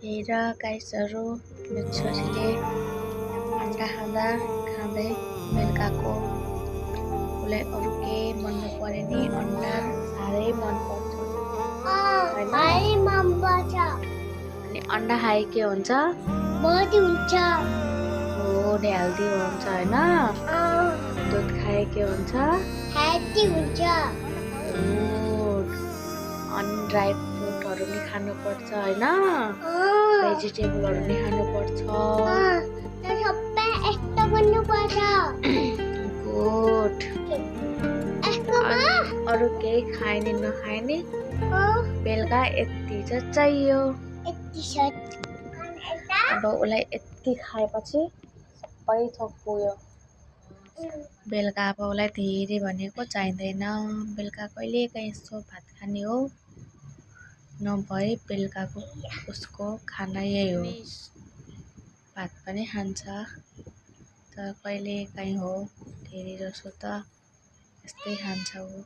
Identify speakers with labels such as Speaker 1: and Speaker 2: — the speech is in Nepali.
Speaker 1: हेर गाइसहरू, मेरो छोरीले अन्डा खाँदै बेलुकाको उसलाई अरू केही मन नपरे नि अन्डा साह्रै मनपर्छ होइन। अनि अन्डा खाए के हुन्छ? हेल्दी हुन्छ होइन। दुध खाए के हुन्छ? गुड। अनि ड्राई फ्रुटहरू नि खानुपर्छ होइन। भेजिटेबलहरू नि खानुपर्छ। गुड। अरू केही खाए नि नखाए नि बेलुका यति चाहिँ चाहियो। अब उसलाई यति खाएपछि सबै थोक पुग्यो। बेलुका अब उसलाई धेरै भनेको चाहिँदैन। बेलुका कहिलेकाहीँ यसो भात खाने हो, नभए बेलुकाको उसको खाना यही हो। भात पनि खान्छ तर कहिलेकाहीँ हो, धेरै जसो त यस्तै खान्छ ऊ।